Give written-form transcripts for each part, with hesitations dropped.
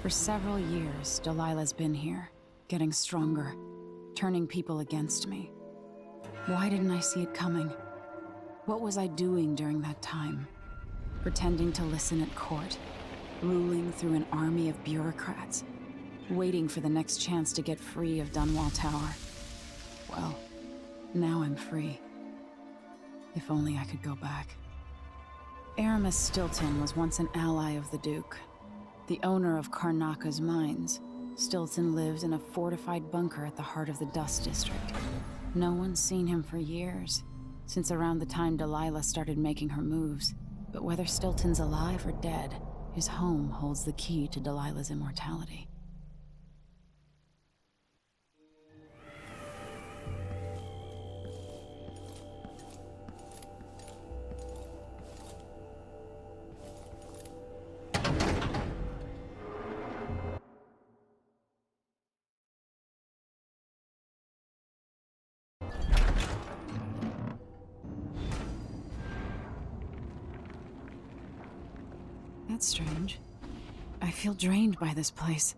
For several years, Delilah's been here, getting stronger, turning people against me. Why didn't I see it coming? What was I doing during that time? Pretending to listen at court, ruling through an army of bureaucrats, waiting for the next chance to get free of Dunwall Tower. Well, now I'm free. If only I could go back. Aramis Stilton was once an ally of the Duke, the owner of Karnaka's mines. Stilton lived in a fortified bunker at the heart of the Dust District. No one's seen him for years, since around the time Delilah started making her moves. But whether Stilton's alive or dead, his home holds the key to Delilah's immortality. That's strange. I feel drained by this place.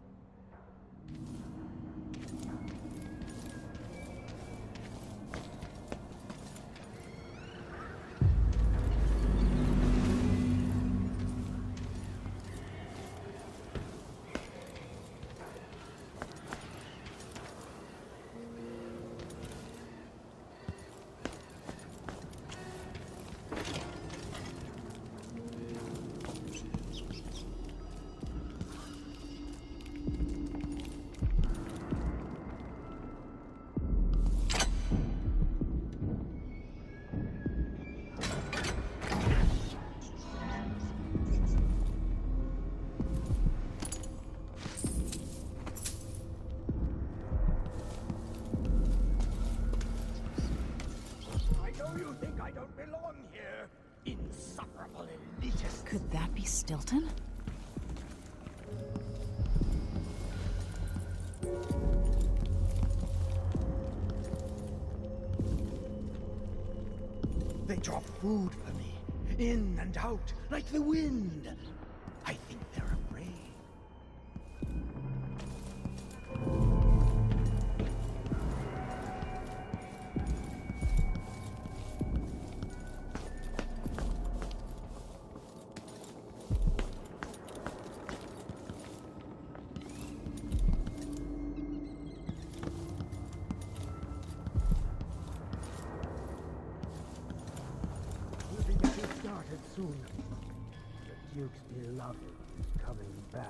Could that be Stilton? They drop food for me, in and out, like the wind. I think they're afraid. Soon. The Duke's beloved is coming back.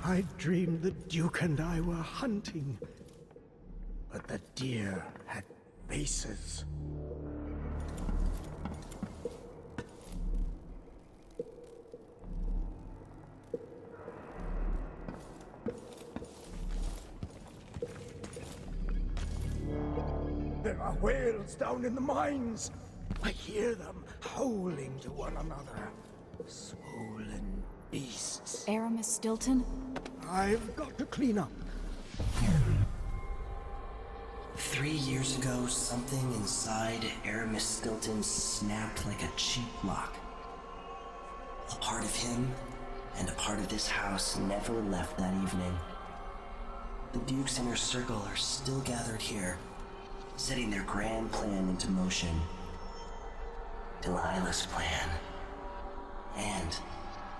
I dreamed the Duke and I were hunting, but the deer had faces. There are whales down in the mines. I hear them howling to one another. Swollen beasts. Aramis Stilton? I've got to clean up. 3 years ago, something inside Aramis Stilton snapped like a cheap lock. A part of him and a part of this house never left that evening. The Duke's inner circle are still gathered here, setting their grand plan into motion. Delilah's plan. And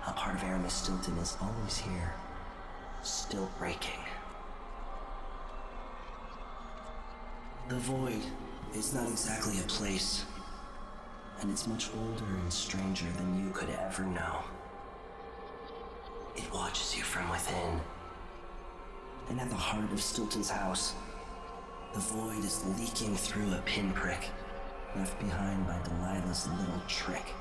a part of Aramis Stilton is always here, still breaking. The Void is not exactly a place, and it's much older and stranger than you could ever know. It watches you from within. And at the heart of Stilton's house, the Void is leaking through a pinprick left behind by Delilah's little trick.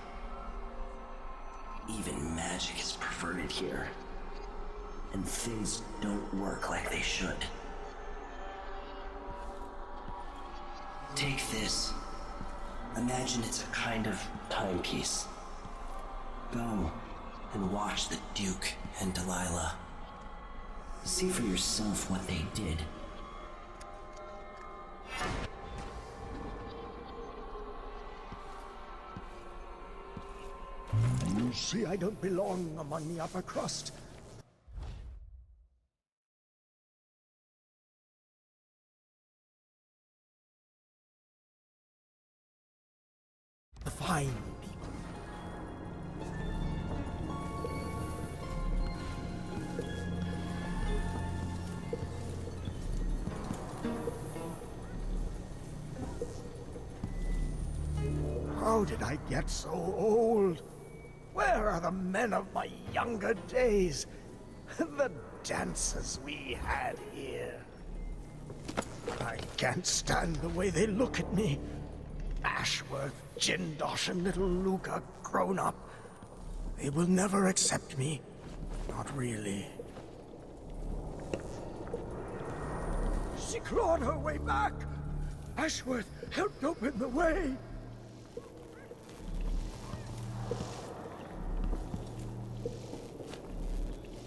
Even magic is perverted here, and things don't work like they should. Take this. Imagine it's a kind of timepiece. Go and watch the Duke and Delilah. See for yourself what they did. You see, I don't belong among the upper crust. The fine people. How did I get so old? Where are the men of my younger days? The dances we had here. I can't stand the way they look at me. Ashworth, Jindosh, and little Luke are grown up. They will never accept me. Not really. She clawed her way back. Ashworth helped open the way.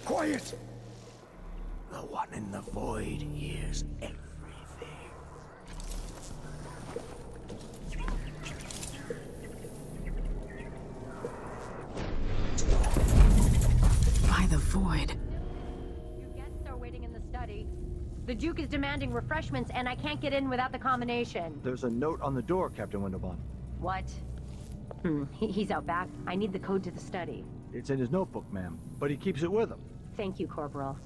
Quiet! The one in the void hears everything. By the void. Your guests are waiting in the study. The Duke is demanding refreshments, and I can't get in without the combination. There's a note on the door, Captain Windelbon. What? He's out back. I need the code to the study. It's in his notebook, ma'am, but he keeps it with him. Thank you, Corporal.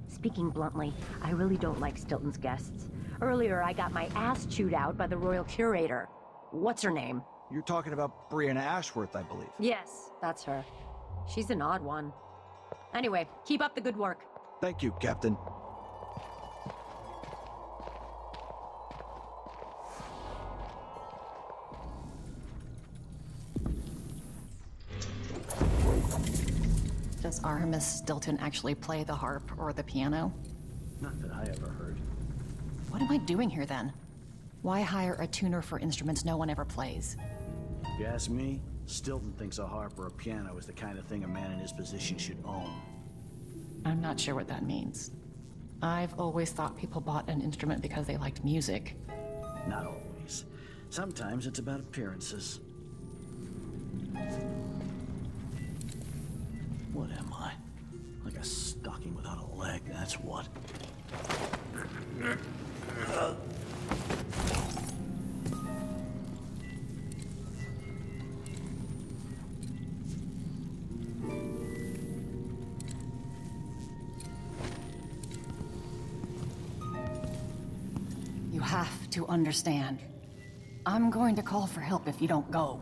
Speaking bluntly, I really don't like Stilton's guests. Earlier, I got my ass chewed out by the Royal Curator. What's her name? You're talking about Brianna Ashworth, I believe. Yes, that's her. She's an odd one. Anyway, keep up the good work. Thank you, Captain. Does Artemis Stilton actually play the harp or the piano? Not that I ever heard. What am I doing here then? Why hire a tuner for instruments no one ever plays? If you ask me, Stilton thinks a harp or a piano is the kind of thing a man in his position should own. I'm not sure what that means. I've always thought people bought an instrument because they liked music. Not always. Sometimes it's about appearances. What am I? Like a stocking without a leg, that's what. You have to understand. I'm going to call for help if you don't go.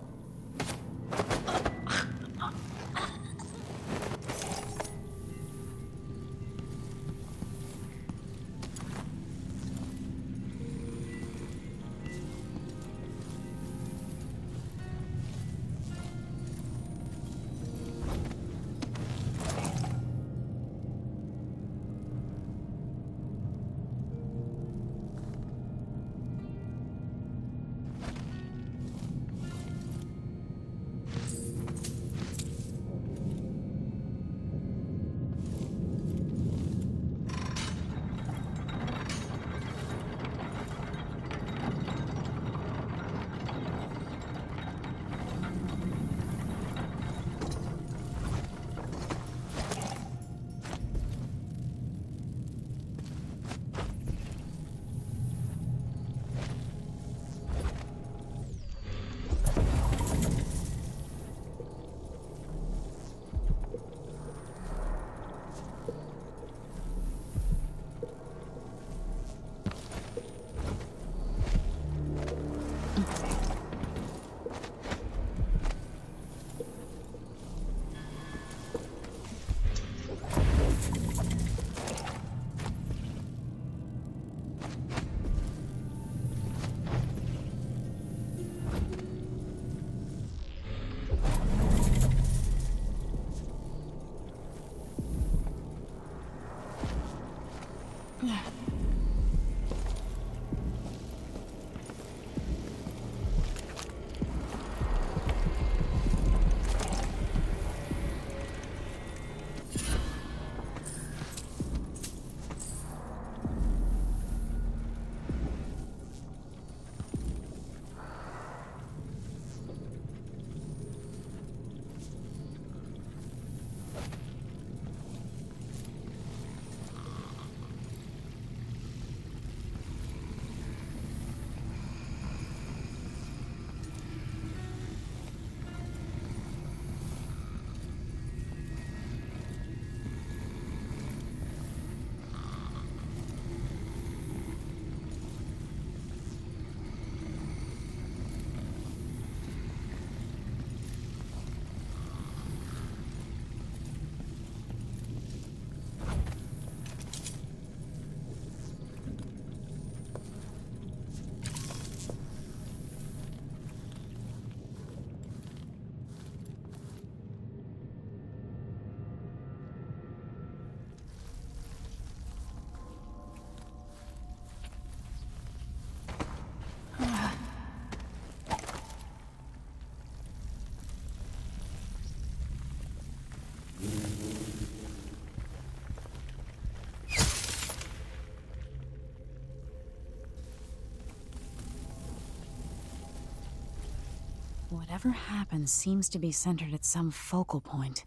Whatever happens seems to be centered at some focal point.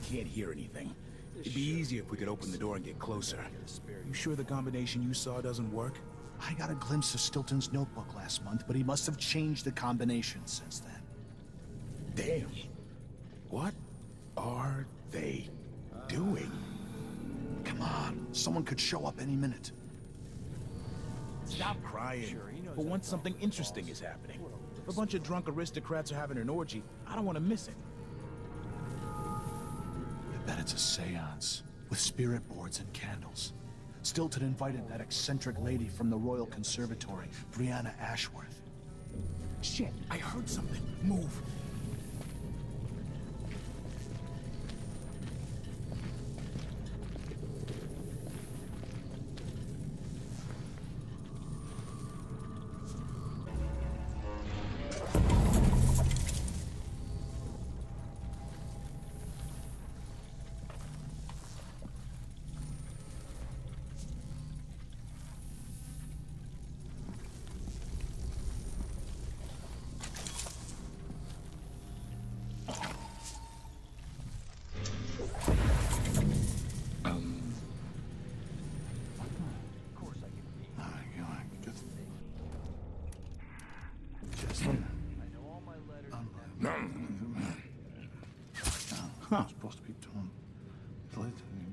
Can't hear anything. It'd be easier if we could open the door and get closer. You sure the combination you saw doesn't work? I got a glimpse of Stilton's notebook last month, but he must have changed the combination since then. Damn. What are they doing? Come on, someone could show up any minute. Stop crying. But once something interesting is happening. If a bunch of drunk aristocrats are having an orgy, I don't want to miss it. I bet it's a seance, with spirit boards and candles. Stilton invited that eccentric lady from the Royal Conservatory, Brianna Ashworth. Shit, I heard something. Move. Huh. Supposed to be doing.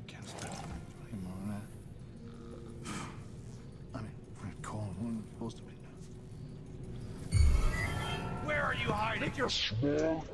Can't stop anymore. I mean, we're calling one supposed to be. Where are you hiding? You're small.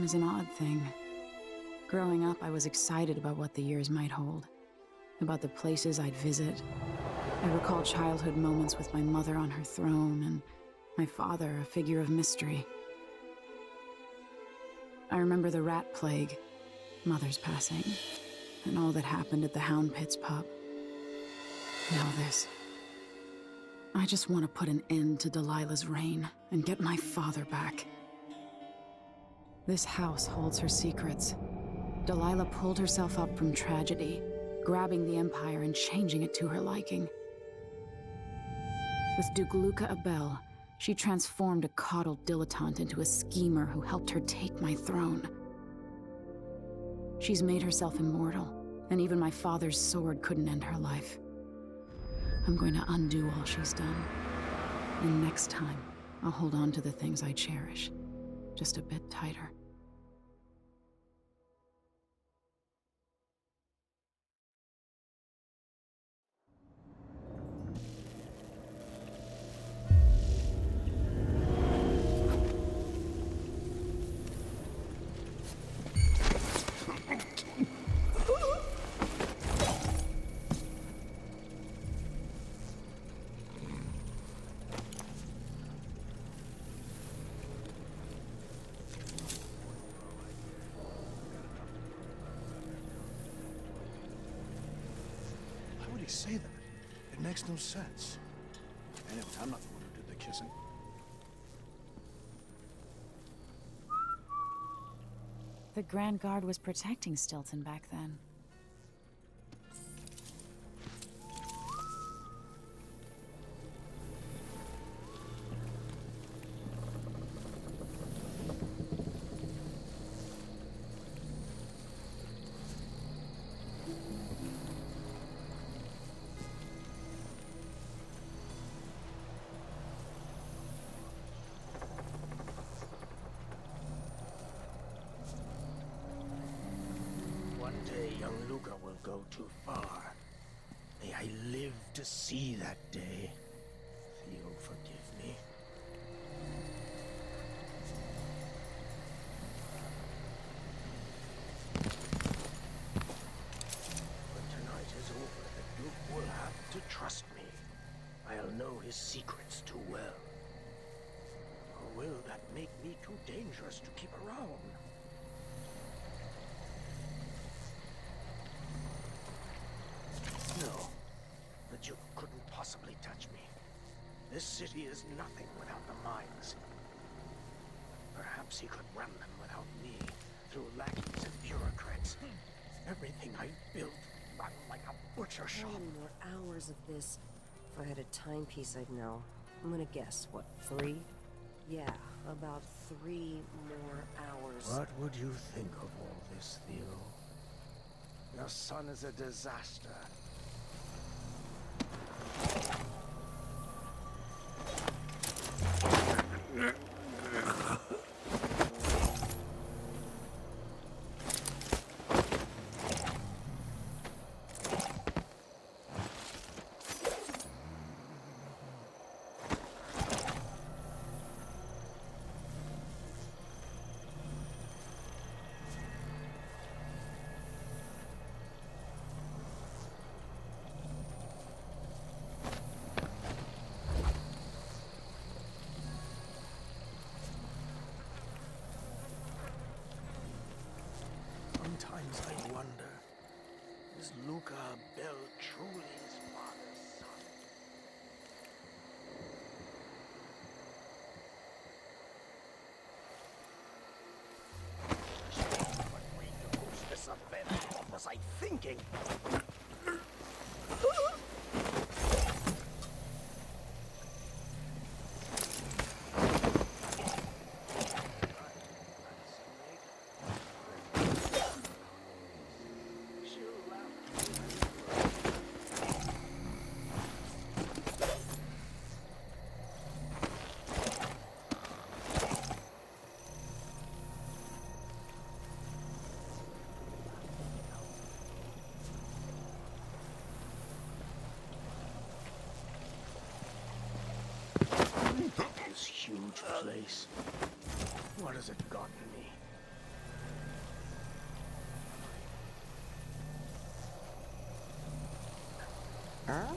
Time is an odd thing. Growing up, I was excited about what the years might hold, about the places I'd visit. I recall childhood moments with my mother on her throne and my father, a figure of mystery. I remember the rat plague, Mother's passing, and all that happened at the Hound Pits pub. Now this. I just want to put an end to Delilah's reign and get my father back. This house holds her secrets. Delilah pulled herself up from tragedy, grabbing the Empire and changing it to her liking. With Duke Luca Abel, she transformed a coddled dilettante into a schemer who helped her take my throne. She's made herself immortal, and even my father's sword couldn't end her life. I'm going to undo all she's done. And next time, I'll hold on to the things I cherish, just a bit tighter. He say that? It makes no sense. Anyway, I'm not the one who did the kissing. The Grand Guard was protecting Stilton back then. One day, young Luca will go too far. May I live to see that day. Theo, forgive me. When tonight is over, the Duke will have to trust me. I'll know his secrets too well. Or will that make me too dangerous to keep around? No, the Duke couldn't possibly touch me. This city is nothing without the mines. Perhaps he could run them without me, through lackeys and bureaucrats. Everything I built run like a butcher shop. 10 more hours of this. If I had a timepiece, I'd know. I'm gonna guess, what, 3? Yeah, about 3 more hours. What would you think of all this, Theo? Your son is a disaster. Sometimes I wonder, is Luca Bell truly his father's son? What way to host this event? What was I thinking? This huge place. What has it gotten me? Huh?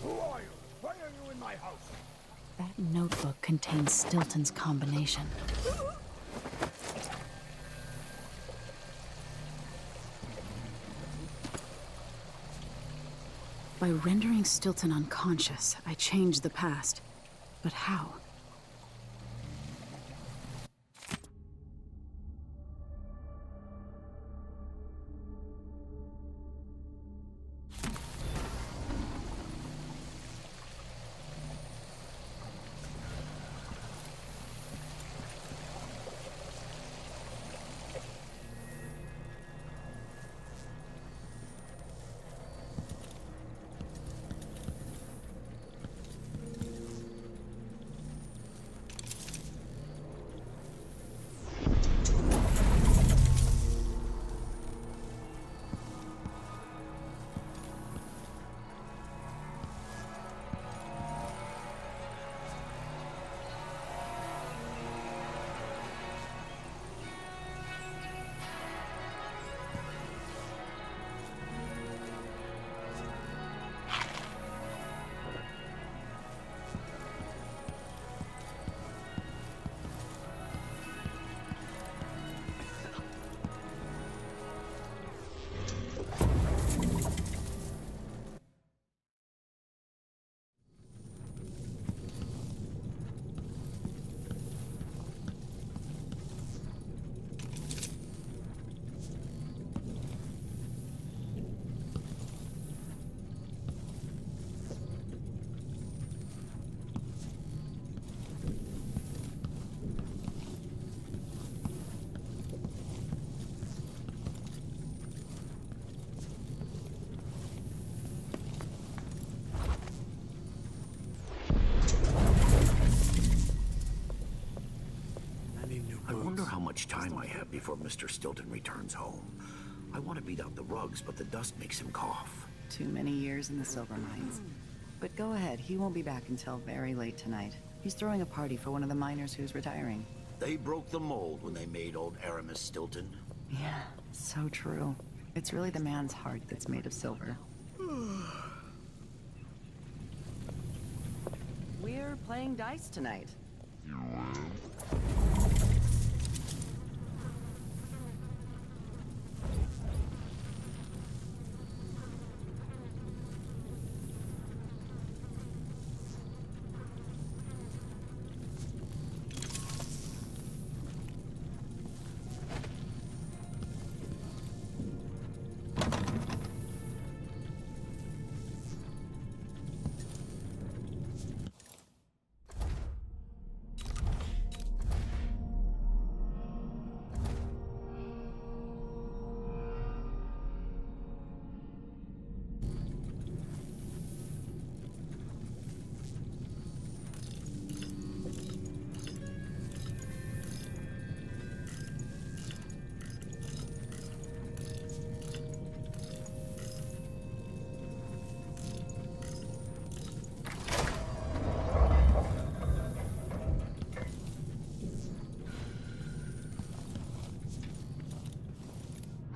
Who are you? Why are you in my house? That notebook contains Stilton's combination. By rendering Stilton unconscious, I changed the past. But how? I wonder how much time I have before Mr. Stilton returns home. I want to beat out the rugs, but the dust makes him cough. Too many years in the silver mines. But go ahead, he won't be back until very late tonight. He's throwing a party for one of the miners who's retiring. They broke the mold when they made old Aramis Stilton. Yeah, so true. It's really the man's heart that's made of silver. We're playing dice tonight.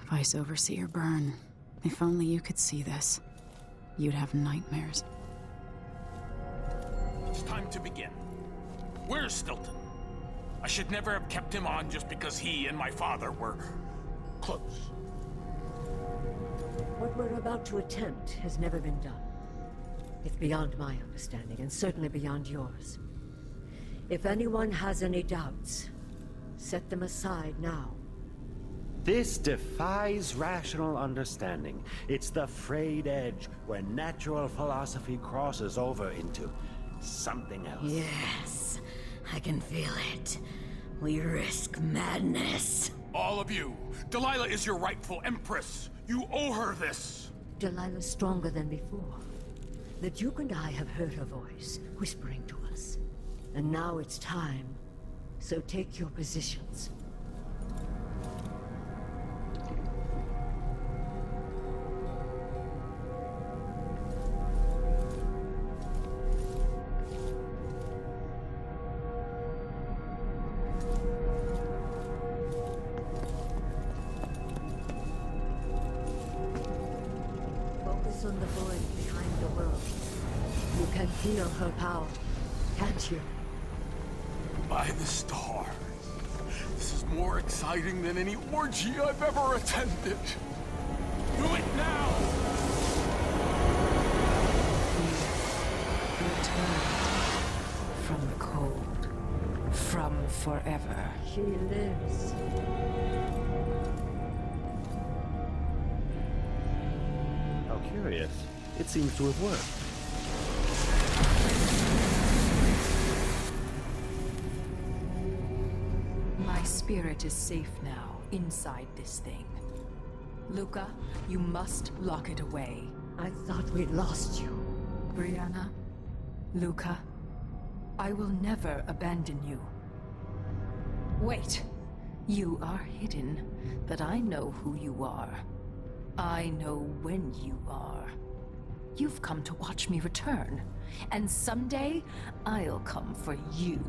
Vice Overseer Byrne, if only you could see this, you'd have nightmares. It's time to begin. Where's Stilton? I should never have kept him on just because he and my father were close. we're about to attempt has never been done. It's beyond my understanding, and certainly beyond yours. If anyone has any doubts, set them aside now. This defies rational understanding. It's the frayed edge where natural philosophy crosses over into something else. Yes, I can feel it. We risk madness. All of you, Delilah is your rightful empress. You owe her this. Delilah's stronger than before. The Duke and I have heard her voice, whispering to us. And now it's time. So take your positions. Focus on the void behind the world. You can feel her power, can't you? By the stars. This is more exciting than any orgy I've ever attended. Do it now! Returned from the cold, from forever. She lives. How curious. It seems to have worked. My spirit is safe now, inside this thing. Luca, you must lock it away. I thought we'd lost you. Brianna, Luca, I will never abandon you. Wait! You are hidden, but I know who you are. I know when you are. You've come to watch me return, and someday I'll come for you.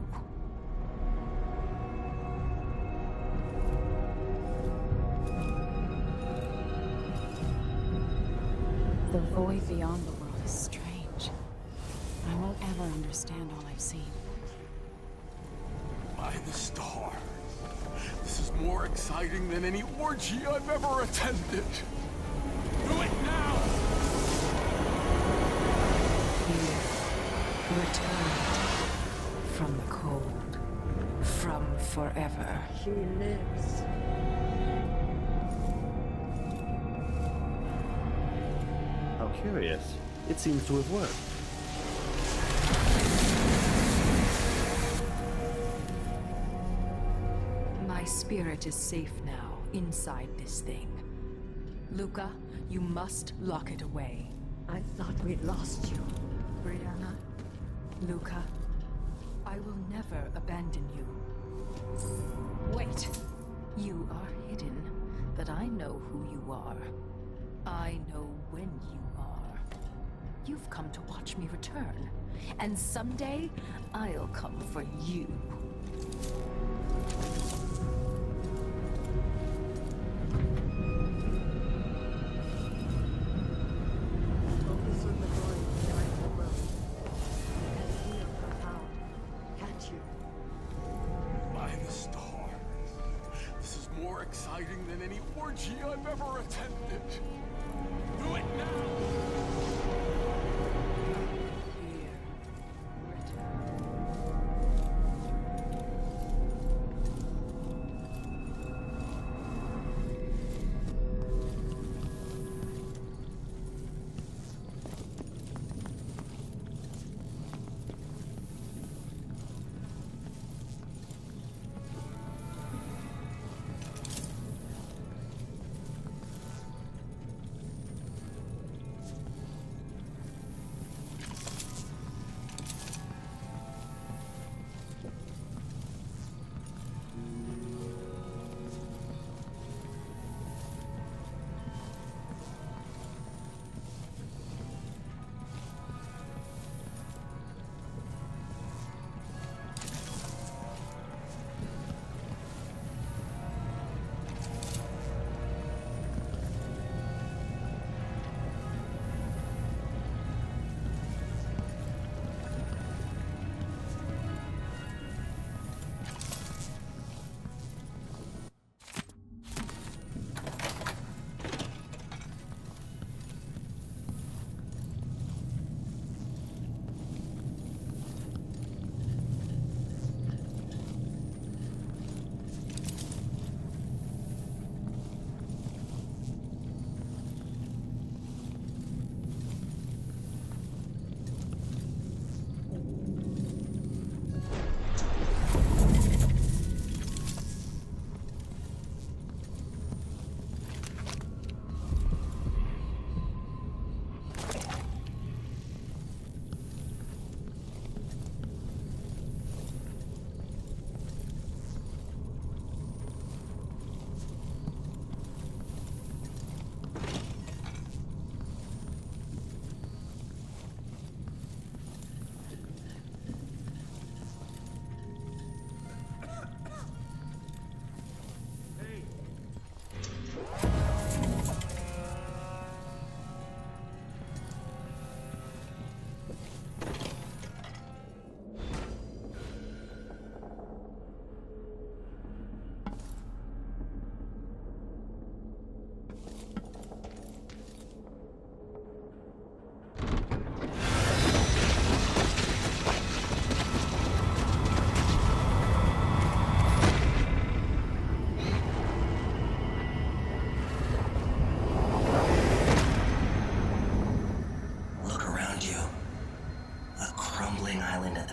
The void beyond the world is strange. I won't ever understand all I've seen. By the stars. This is more exciting than any orgy I've ever attended. Do it now! Here, returned from the cold, from forever. She lives. How curious. It seems to have worked. My spirit is safe now, inside this thing. Luca, you must lock it away. I thought we'd lost you. Brianna, Luca, I will never abandon you. Wait! You are hidden, but I know who you are. I know when you are. You've come to watch me return, and someday I'll come for you. Focus on the void behind the world. You can feel her power, can't you? By the stars. This is more exciting than any orgy I've ever attended. Do it now! Here,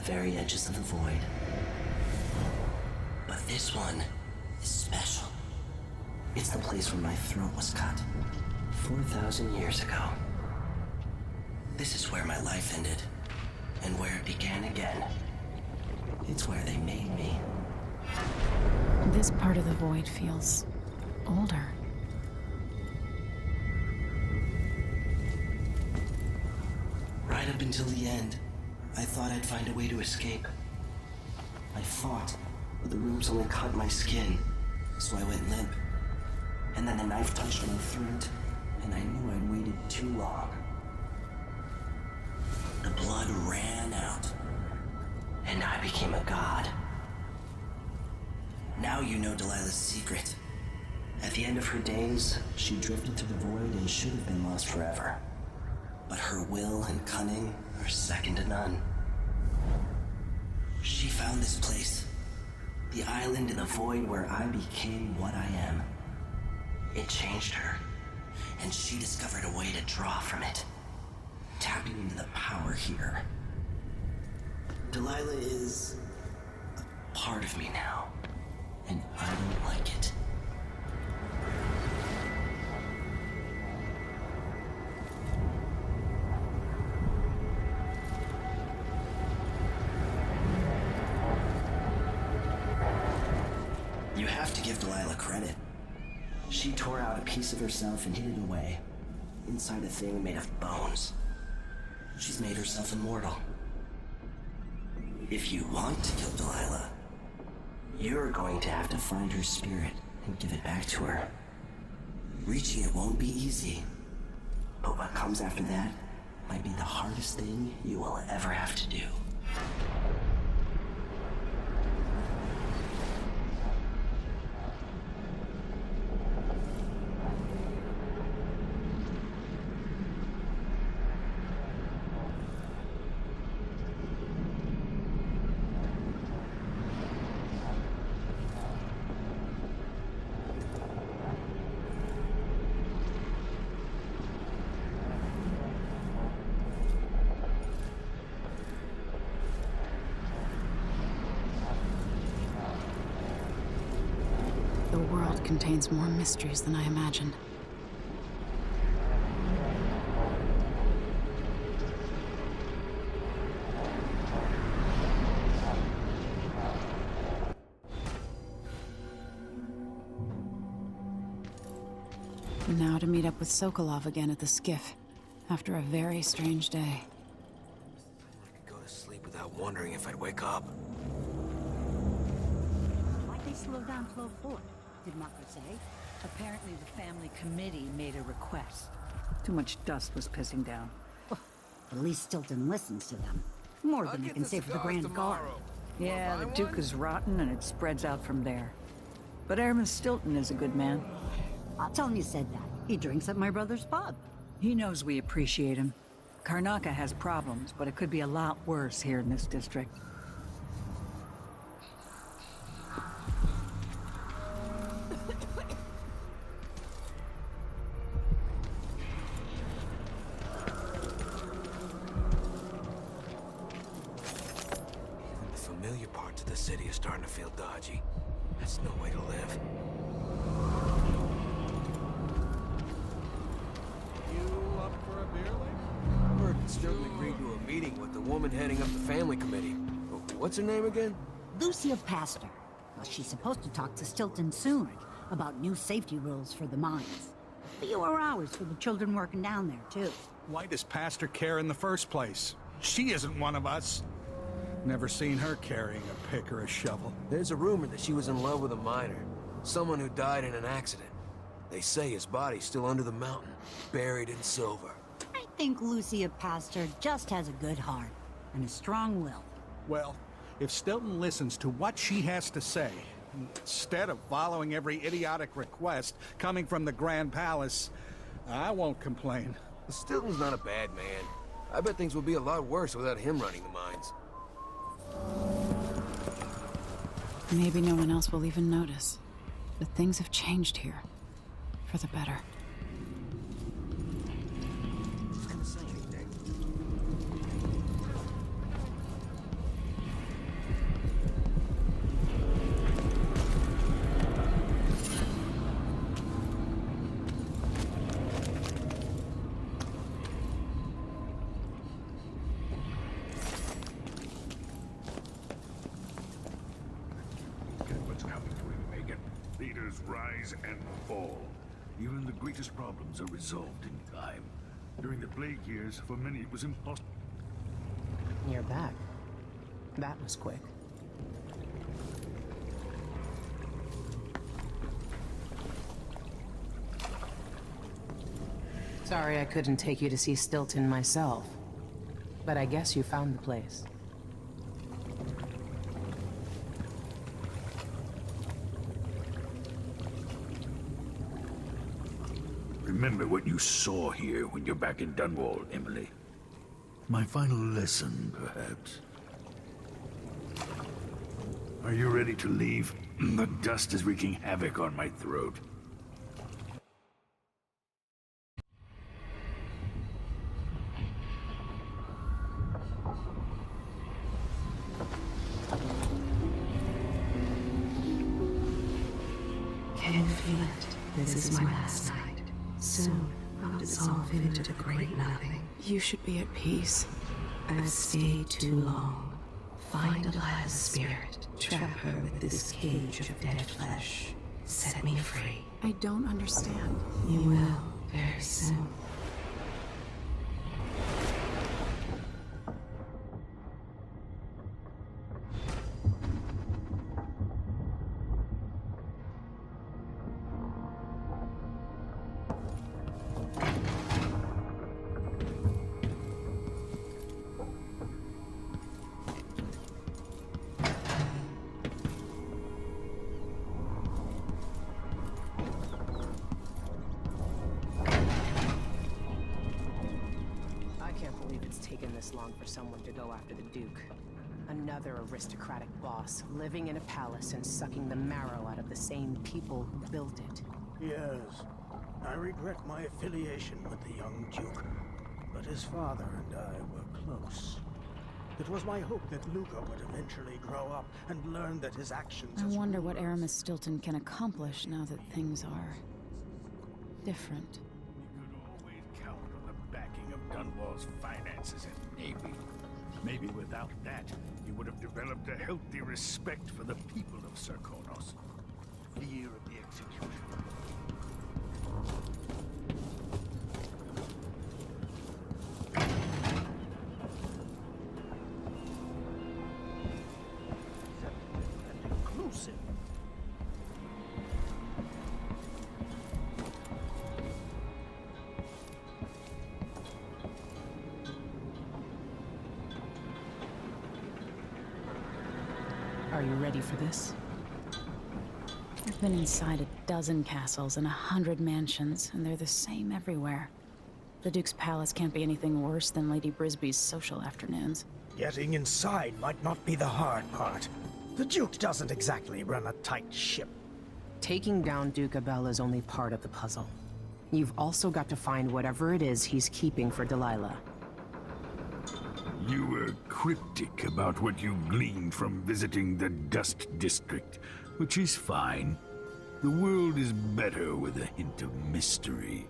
very edges of the void. But this one is special. It's the place where my throat was cut 4,000 years ago. This is where my life ended, and where it began again. It's where they made me. This part of the void feels older. Right up until the end, I thought I'd find a way to escape. I fought, but the rooms only cut my skin, so I went limp. And then the knife touched my throat, and I knew I'd waited too long. The blood ran out, and I became a god. Now you know Delilah's secret. At the end of her days, she drifted through the void and should have been lost forever. But her will and cunning are second to none. She found this place, the island in the void where I became what I am. It changed her, and she discovered a way to draw from it, tapping into the power here. Delilah is a part of me now, and I don't like it. You have to give Delilah credit. She tore out a piece of herself and hid it away, inside a thing made of bones. She's made herself immortal. If you want to kill Delilah, you're going to have to find her spirit and give it back to her. Reaching it won't be easy, but what comes after that might be the hardest thing you will ever have to do. The world contains more mysteries than I imagined. Now to meet up with Sokolov again at the skiff, after a very strange day. I could go to sleep without wondering if I'd wake up. Why'd they slow down flow 4? Did Marco say? Apparently the family committee made a request. Too much dust was pissing down. Well, at least Stilton listens to them. More than they can say for the Grand Guard. Yeah, the Duke is rotten and it spreads out from there. But Airman Stilton is a good man. I'll tell him you said that. He drinks at my brother's pub. He knows we appreciate him. Karnaca has problems, but it could be a lot worse here in this district. Familiar parts of the city are starting to feel dodgy. That's no way to live. You up for a beer later? I heard Stilton agreed to a meeting with the woman heading up the family committee. What's her name again? Lucia Pastor. Well, she's supposed to talk to Stilton soon about new safety rules for the mines. Fewer hours for the children working down there, too. Why does Pastor care in the first place? She isn't one of us. Never seen her carrying a pick or a shovel. There's a rumor that she was in love with a miner. Someone who died in an accident. They say his body's still under the mountain, buried in silver. I think Lucia Pastor just has a good heart and a strong will. Well, if Stilton listens to what she has to say, instead of following every idiotic request coming from the Grand Palace, I won't complain. Stilton's not a bad man. I bet things would be a lot worse without him running the mines. Maybe no one else will even notice. But things have changed here. For the better. rise and fall. Even the greatest problems are resolved in time. During the plague years, for many it was impossible. You're back. That was quick. Sorry I couldn't take you to see Stilton myself. But I guess you found the place. Remember what you saw here when you're back in Dunwall, Emily. My final lesson, perhaps. Are you ready to leave? The dust is wreaking havoc on my throat. Can you feel it? This is my last night. Soon, I'll dissolve into the great nothing. You should be at peace. I've stayed too long. Find Delilah's spirit. Trap her with this cage of dead flesh. Set me free. I don't understand. You will, very soon. Long for someone to go after the Duke. Another aristocratic boss, living in a palace and sucking the marrow out of the same people who built it. Yes, I regret my affiliation with the young Duke, but his father and I were close. It was my hope that Luca would eventually grow up and learn that his actions I as wonder what Aramis Stilton can accomplish now that things are different. Count on the backing of Dunwall's finances and navy. Maybe without that, he would have developed a healthy respect for the people of Serkonos. Fear of the execution. Inclusive. Are you ready for this? I've been inside a dozen castles and 100 mansions, and they're the same everywhere. The Duke's palace can't be anything worse than Lady Brisby's social afternoons. Getting inside might not be the hard part. The Duke doesn't exactly run a tight ship. Taking down Duke Abel is only part of the puzzle. You've also got to find whatever it is he's keeping for Delilah. You were cryptic about what you gleaned from visiting the Dust District, which is fine. The world is better with a hint of mystery.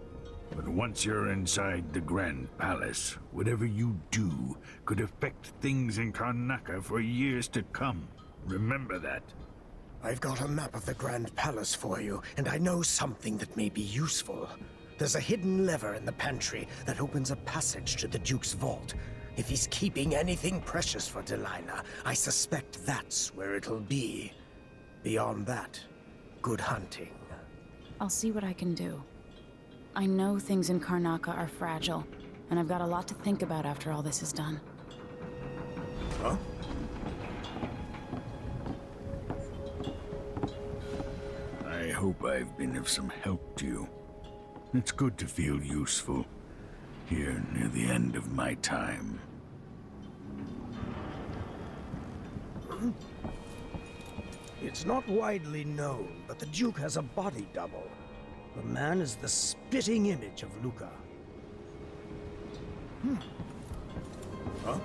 But once you're inside the Grand Palace, whatever you do could affect things in Karnaca for years to come. Remember that. I've got a map of the Grand Palace for you, and I know something that may be useful. There's a hidden lever in the pantry that opens a passage to the Duke's vault. If he's keeping anything precious for Delilah, I suspect that's where it'll be. Beyond that, good hunting. I'll see what I can do. I know things in Karnaca are fragile, and I've got a lot to think about after all this is done. Huh? I hope I've been of some help to you. It's good to feel useful, here near the end of my time. It's not widely known, but the Duke has a body double. The man is the spitting image of Luca. Huh?